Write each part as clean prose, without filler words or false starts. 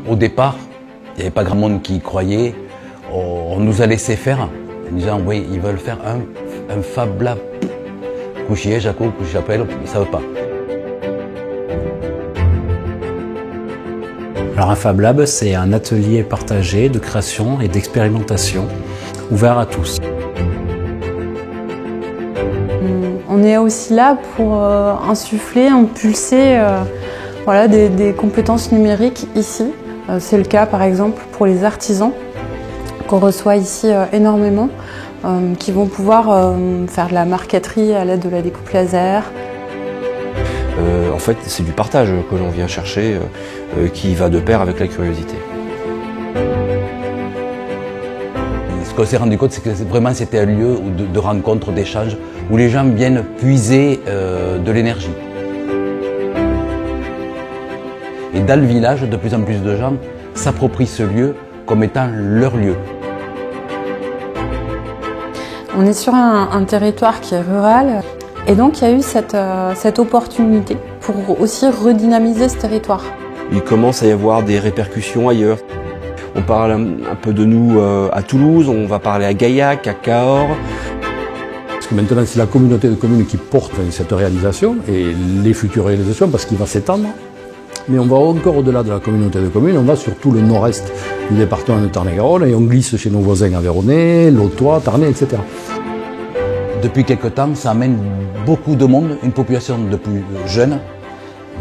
Au départ, il n'y avait pas grand monde qui y croyait. On nous a laissé faire en disant oui, ils veulent faire un Fab Lab. Couchier, Jaco, couchier, j'appelle, ils ne savent pas. Alors un Fab Lab, c'est un atelier partagé de création et d'expérimentation, ouvert à tous. On est aussi là pour insuffler, impulser voilà, des compétences numériques ici. C'est le cas par exemple pour les artisans qu'on reçoit ici énormément, qui vont pouvoir faire de la marqueterie à l'aide de la découpe laser. En fait, c'est du partage que l'on vient chercher, qui va de pair avec la curiosité. Ce qu'on s'est rendu compte, c'est que vraiment c'était un lieu de rencontre, d'échange, où les gens viennent puiser de l'énergie. Et dans le village, de plus en plus de gens s'approprient ce lieu comme étant leur lieu. On est sur un territoire qui est rural et donc il y a eu cette opportunité pour aussi redynamiser ce territoire. Il commence à y avoir des répercussions ailleurs. On parle un peu de nous à Toulouse, on va parler à Gaillac, à Cahors. Parce que maintenant c'est la communauté de communes qui porte cette réalisation et les futures réalisations parce qu'il va s'étendre. Mais on va encore au-delà de la communauté de communes, on va sur tout le nord-est du département de Tarn-et-Garonne et on glisse chez nos voisins aveyronais, Lautois, Tarnais, etc. Depuis quelque temps, ça amène beaucoup de monde, une population de plus jeune,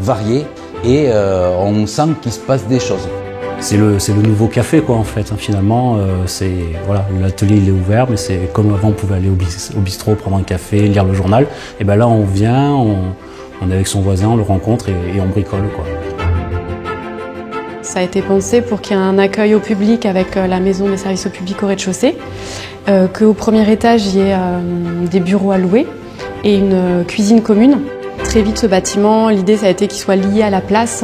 variée, et on sent qu'il se passe des choses. C'est le nouveau café quoi en fait, finalement. Voilà, l'atelier il est ouvert, mais c'est comme avant on pouvait aller au bistrot, prendre un café, lire le journal. Et ben là on vient, on est avec son voisin, on le rencontre et on bricole quoi. Ça a été pensé pour qu'il y ait un accueil au public avec la maison des services au public au rez-de-chaussée, qu'au premier étage il y ait des bureaux à louer et une cuisine commune. Très vite ce bâtiment, l'idée ça a été qu'il soit lié à la place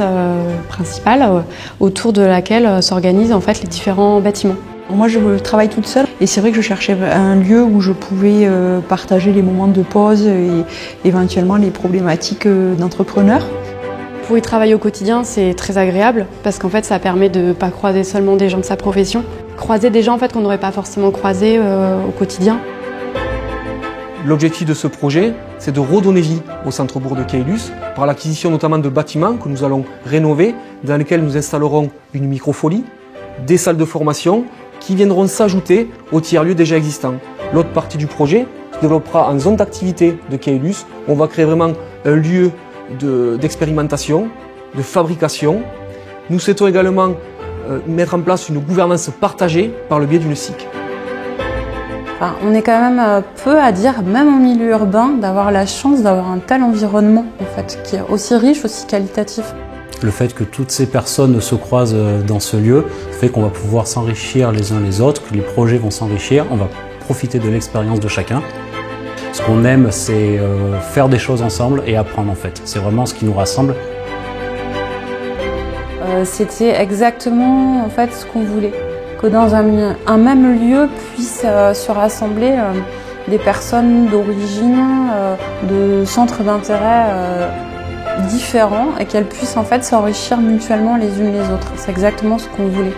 principale autour de laquelle s'organisent en fait les différents bâtiments. Moi je travaille toute seule et c'est vrai que je cherchais un lieu où je pouvais partager les moments de pause et éventuellement les problématiques d'entrepreneurs. Pour y travailler au quotidien, c'est très agréable parce qu'en fait ça permet de ne pas croiser seulement des gens de sa profession, croiser des gens en fait, qu'on n'aurait pas forcément croisés au quotidien. L'objectif de ce projet, c'est de redonner vie au centre-bourg de Caylus par l'acquisition notamment de bâtiments que nous allons rénover, dans lesquels nous installerons une microfolie, des salles de formation qui viendront s'ajouter aux tiers-lieux déjà existants. L'autre partie du projet se développera en zone d'activité de Caylus. On va créer vraiment un lieu d'expérimentation, de fabrication. Nous souhaitons également mettre en place une gouvernance partagée par le biais d'une SIC. Enfin, on est quand même peu à dire, même en milieu urbain, d'avoir la chance d'avoir un tel environnement en fait, qui est aussi riche, aussi qualitatif. Le fait que toutes ces personnes se croisent dans ce lieu fait qu'on va pouvoir s'enrichir les uns les autres, que les projets vont s'enrichir, on va profiter de l'expérience de chacun. Ce qu'on aime, c'est faire des choses ensemble et apprendre en fait. C'est vraiment ce qui nous rassemble. C'était exactement en fait ce qu'on voulait. Que dans un même lieu puissent se rassembler des personnes d'origine, de centres d'intérêt différents et qu'elles puissent en fait s'enrichir mutuellement les unes les autres. C'est exactement ce qu'on voulait.